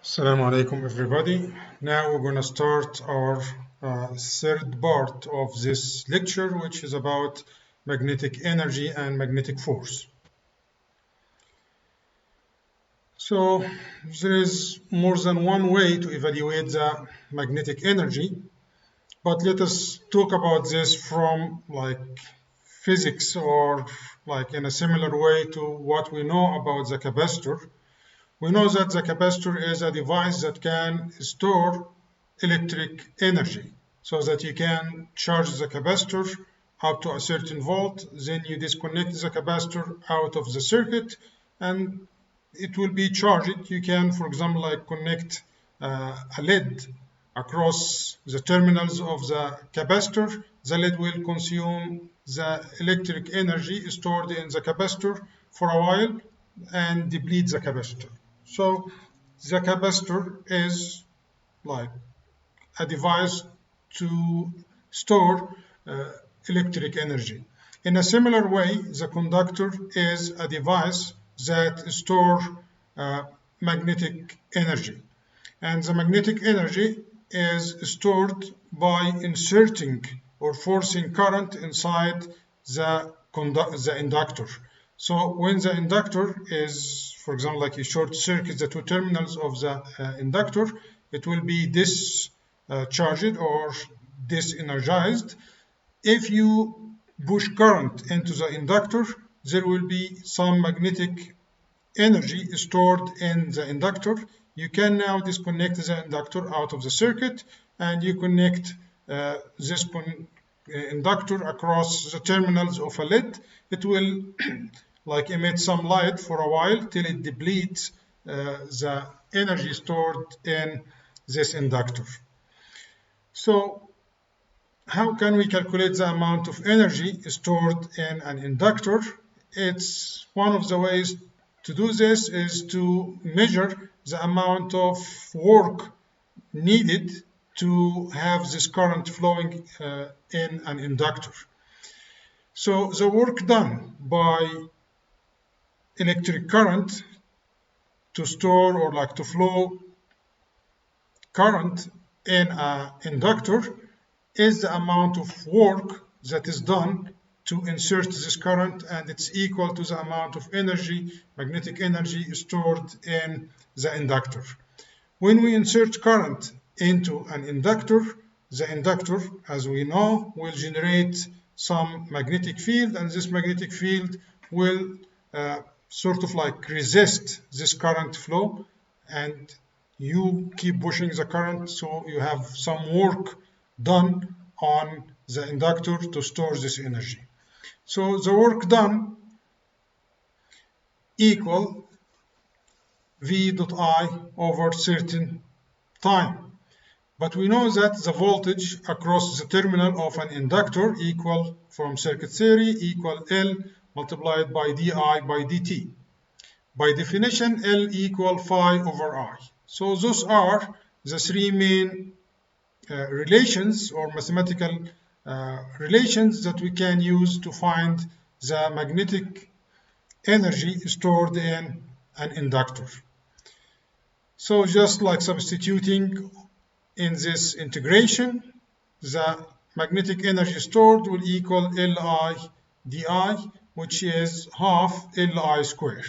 Assalamu alaikum everybody. Now we're going to start our third part of this lecture, which is about magnetic energy and magnetic force. So there is more than one way to evaluate the magnetic energy, but let us talk about this from physics or in a similar way to what we know about the capacitor. We know that the capacitor is a device that can store electric energy so that you can charge the capacitor up to a certain volt, then you disconnect the capacitor out of the circuit and it will be charged. You can, for example, connect a LED across the terminals of the capacitor. The LED will consume the electric energy stored in the capacitor for a while and deplete the capacitor. So the capacitor is like a device to store electric energy. In a similar way, the conductor is a device that stores magnetic energy. And the magnetic energy is stored by inserting or forcing current inside the inductor. So when the inductor is, for example, like you short circuit the two terminals of the inductor, it will be discharged or disenergized. If you push current into the inductor, there will be some magnetic energy stored in the inductor. You can now disconnect the inductor out of the circuit and you connect this inductor across the terminals of a LED. It will emit some light for a while till it depletes the energy stored in this inductor. So how can we calculate the amount of energy stored in an inductor? It's one of the ways to do this is to measure the amount of work needed to have this current flowing in an inductor. So the work done by electric current to store or to flow current in an inductor is the amount of work that is done to insert this current, and it's equal to the amount of energy, magnetic energy stored in the inductor. When we insert current into an inductor, the inductor, as we know, will generate some magnetic field, and this magnetic field will resist this current flow, and you keep pushing the current, so you have some work done on the inductor to store this energy. So the work done equal V dot I over certain time. But we know that the voltage across the terminal of an inductor equal, from circuit theory, equal L multiplied by di by dt. By definition, L equal phi over I. So those are the three main relations or mathematical relations that we can use to find the magnetic energy stored in an inductor. So just like substituting in this integration, the magnetic energy stored will equal Li di, which is half Li square.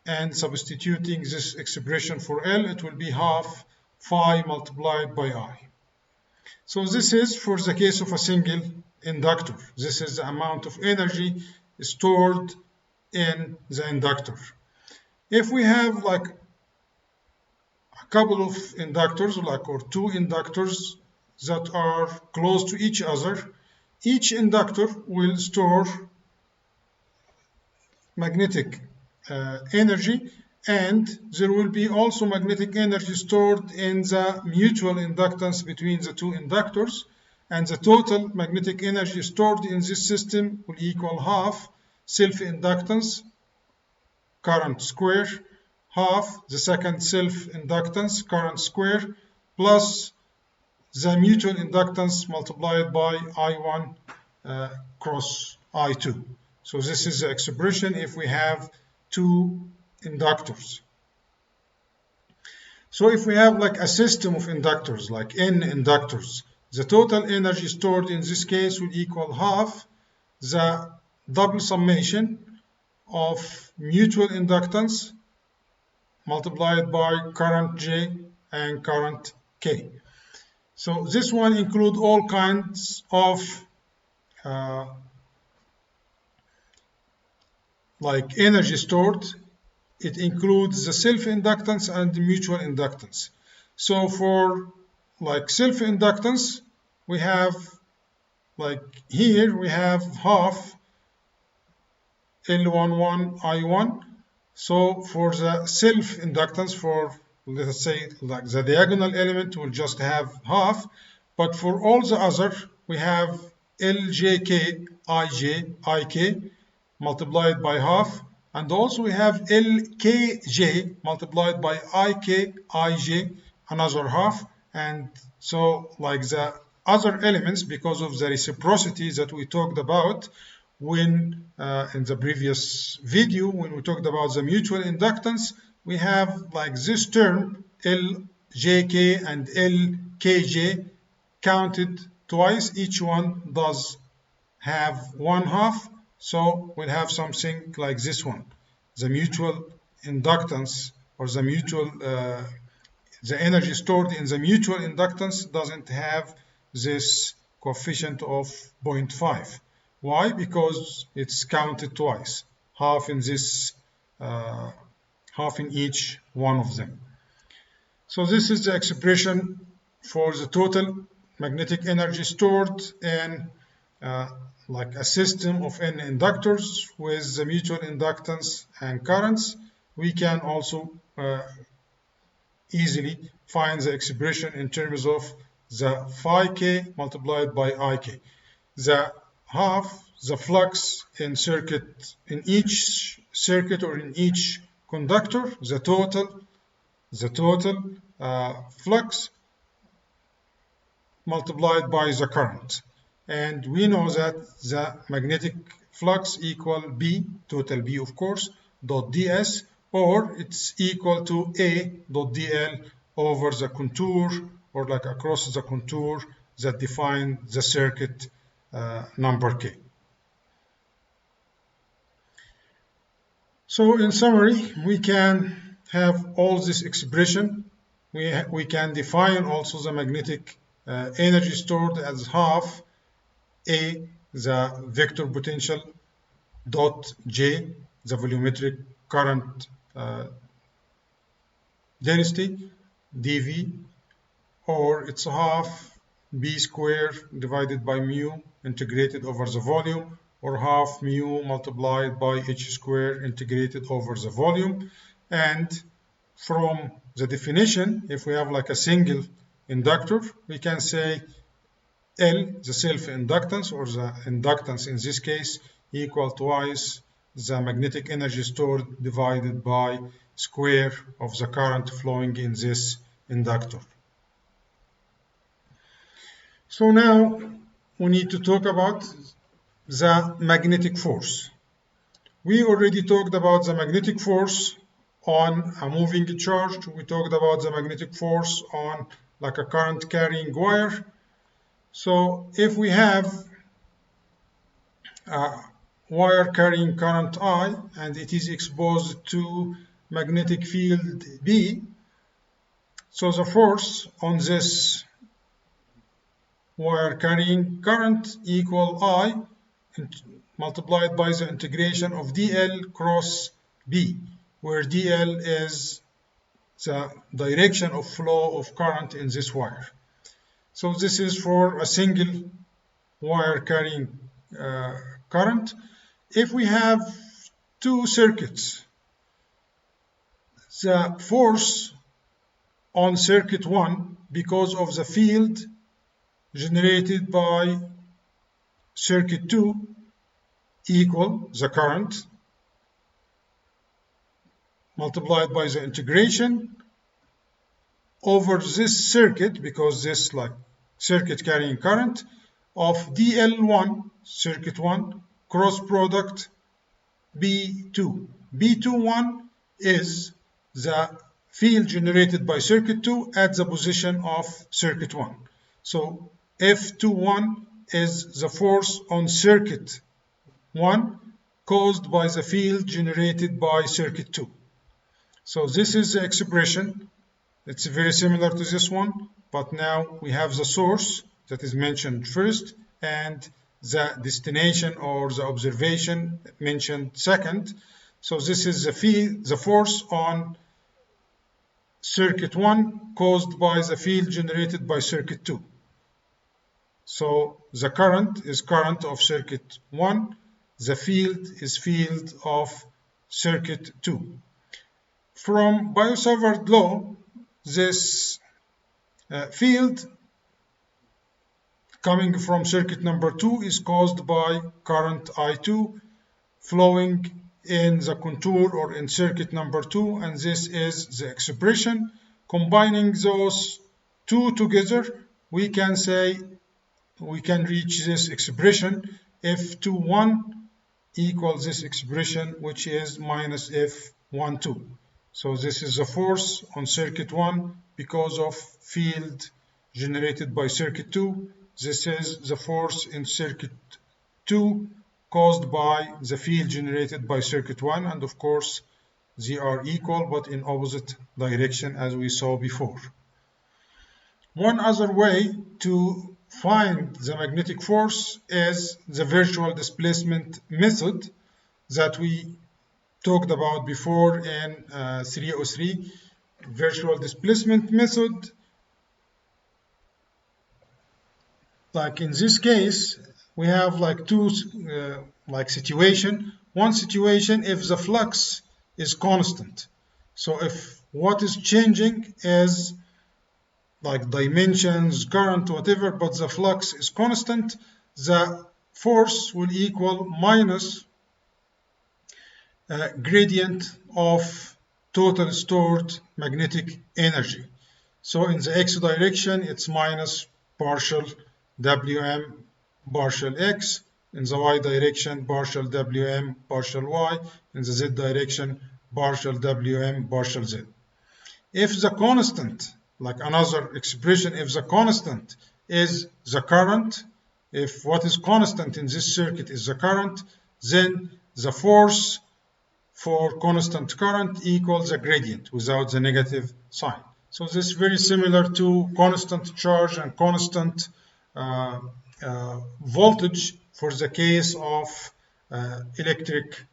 And substituting this expression for L, it will be half phi multiplied by I. So this is for the case of a single inductor. This is the amount of energy stored in the inductor. If we have a couple of inductors, or two inductors that are close to each other, each inductor will store magnetic energy, and there will be also magnetic energy stored in the mutual inductance between the two inductors, and the total magnetic energy stored in this system will equal half self-inductance current square, half the second self-inductance current square, plus the mutual inductance multiplied by I1 cross I2. So this is the expression if we have two inductors. So if we have like a system of inductors, like n inductors, the total energy stored in this case will equal half the double summation of mutual inductance multiplied by current J and current K. So this one includes all kinds of uh, like energy stored. It includes the self-inductance and the mutual inductance. So for like self-inductance, we have like here we have half L11 I1. So for the self-inductance, for let's say like the diagonal element will just have half, but for all the other we have LJK IJ IK multiplied by half, and also we have LKJ multiplied by IK IJ another half, and so like the other elements, because of the reciprocity that we talked about when in the previous video when we talked about the mutual inductance, we have like this term LJK and LKJ counted twice. Each one does have one half, so we'll have something like this one. The mutual inductance or the energy stored in the mutual inductance doesn't have this coefficient of 0.5. Why? Because it's counted twice, half in this, half in each one of them. So this is the expression for the total magnetic energy stored in like a system of n inductors with the mutual inductance and currents. We can also easily find the expression in terms of the phi k multiplied by ik. The half, the flux in each circuit or in each conductor, the total flux multiplied by the current. And we know that the magnetic flux equal B, total B of course, dot ds, or it's equal to A dot dl over the contour, or like across the contour that define the circuit number K. So in summary, we can have all this expression. We can define also the magnetic energy stored as half A, the vector potential, dot J, the volumetric current density, dV, or it's half B squared divided by mu integrated over the volume, or half mu multiplied by h squared integrated over the volume. And from the definition, if we have like a single inductor, we can say L, the self-inductance, or the inductance in this case, equal twice the magnetic energy stored divided by square of the current flowing in this inductor. So now we need to talk about the magnetic force. We already talked about the magnetic force on a moving charge. We talked about the magnetic force on like a current carrying wire. So if we have a wire carrying current I and it is exposed to magnetic field B, so the force on this wire carrying current equal I multiplied by the integration of dl cross B, where dl is the direction of flow of current in this wire. So this is for a single wire carrying current. If we have two circuits, the force on circuit 1, because of the field generated by circuit 2, equal the current multiplied by the integration over this circuit, because this like circuit carrying current, of dl1 circuit 1 cross product b2. b21 is the field generated by circuit 2 at the position of circuit 1. So F21 is the force on circuit 1 caused by the field generated by circuit 2. So this is the expression. It's very similar to this one, but now we have the source that is mentioned first and the destination or the observation mentioned second. So this is the force on circuit 1 caused by the field generated by circuit 2. So the current is current of circuit 1, the field is field of circuit 2. From Biot-Savart law, this field coming from circuit number 2 is caused by current I2 flowing in the contour or in circuit number 2, and this is the expression. Combining those two together, we can reach this expression. F21 equals this expression, which is minus F12. So this is the force on circuit 1 because of field generated by circuit 2. This is the force in circuit 2 caused by the field generated by circuit 1, and of course they are equal but in opposite direction as we saw before. One other way to find the magnetic force is the virtual displacement method that we talked about before in 303. Virtual displacement method, like in this case, we have like two situation. One situation, if the flux is constant. So if what is changing is like dimensions, current, whatever, but the flux is constant, the force will equal minus gradient of total stored magnetic energy. So in the x direction, it's minus partial Wm partial x. In the y direction, partial Wm partial y. In the z direction, partial Wm partial z. If the constant, like another expression, if the constant is the current, if what is constant in this circuit is the current, then the force for constant current equals the gradient without the negative sign. So this is very similar to constant charge and constant voltage for the case of electric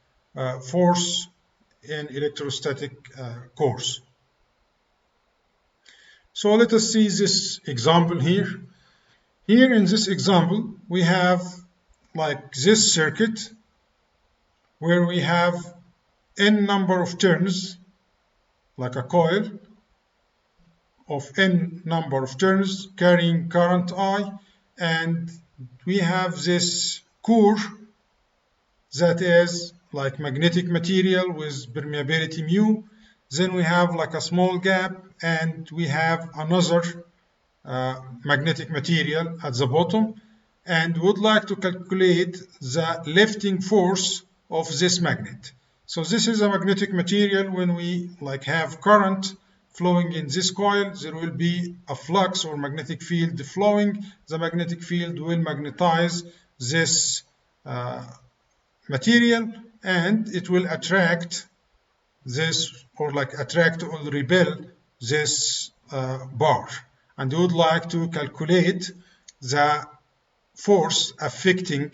force in electrostatic course. So let us see this example here. Here in this example, we have like this circuit where we have n number of turns, like a coil of n number of turns carrying current I, and we have this core that is like magnetic material with permeability mu. Then we have like a small gap, and we have another magnetic material at the bottom, and would like to calculate the lifting force of this magnet. So this is a magnetic material. When we like have current flowing in this coil, there will be a flux or magnetic field flowing. The magnetic field will magnetize this material, and it will attract this, or like attract or repel this bar. And we would like to calculate the force affecting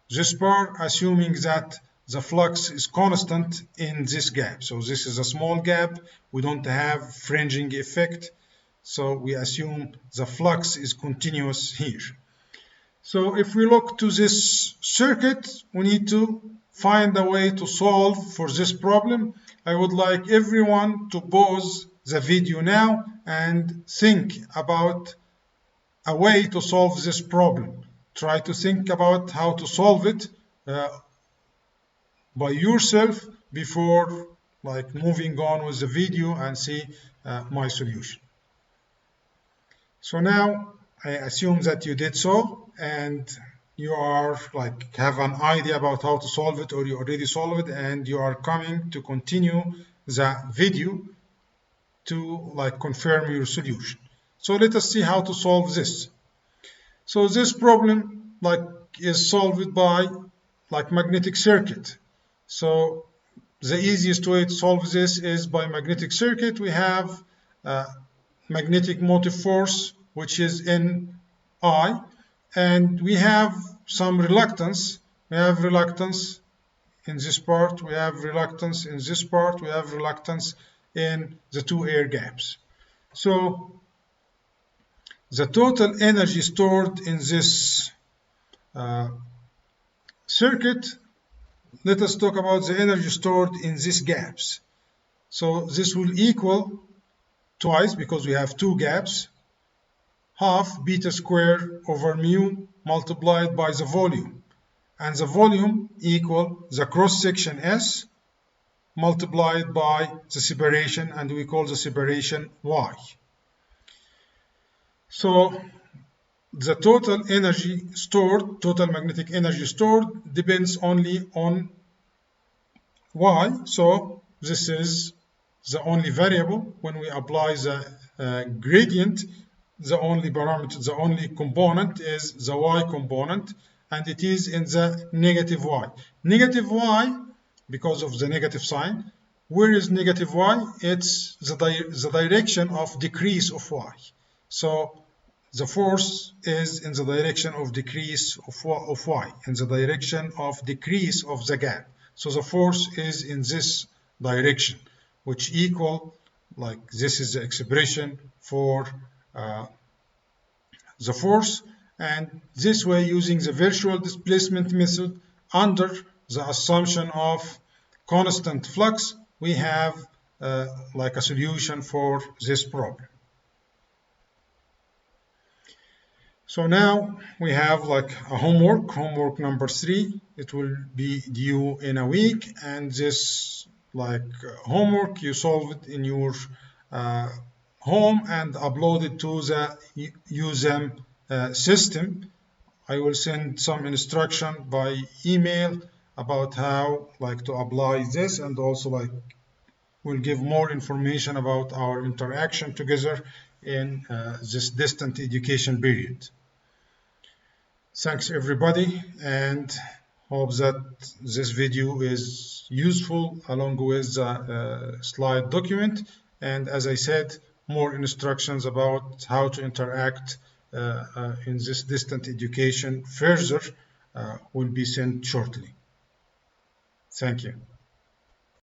this bar, assuming that the flux is constant in this gap. So this is a small gap. We don't have fringing effect. So we assume the flux is continuous here. So if we look to this circuit, we need to find a way to solve for this problem. I would like everyone to pause the video now and think about a way to solve this problem. Try to think about how to solve it by yourself before like moving on with the video and see my solution. So now I assume that you did so, and you are like have an idea about how to solve it, or you already solved it, and you are coming to continue the video. to like confirm your solution. So let us see how to solve this. So this problem like is solved by like magnetic circuit. So the easiest way to solve this is by magnetic circuit. We have magnetic motive force, which is in I, and we have some reluctance. We have reluctance in this part, we have reluctance in this part, we have reluctance in the two air gaps. So the total energy stored in this circuit, let us talk about the energy stored in these gaps. So this will equal twice, because we have two gaps, half beta squared over mu multiplied by the volume. And the volume equal the cross section S multiplied by the separation, and we call the separation Y. So the total energy stored, total magnetic energy stored, depends only on Y. So this is the only variable. When we apply the gradient, the only parameter, the only component is the Y component, and it is in the negative Y. Negative Y, because of the negative sign. Where is negative Y? It's the direction of decrease of Y. So the force is in the direction of decrease of Y, in the direction of decrease of the gap. So the force is in this direction, which equal, like this is the expression for the force. And this way, using the virtual displacement method under the assumption of constant flux, we have like a solution for this problem. So now we have like a homework number 3. It will be due in a week, and this like homework you solve it in your home and upload it to the USM system. I will send some instruction by email about how like to apply this, and also like we'll give more information about our interaction together in this distant education period. Thanks everybody, and hope that this video is useful along with the slide document. And as I said, more instructions about how to interact in this distant education further will be sent shortly. Thank you.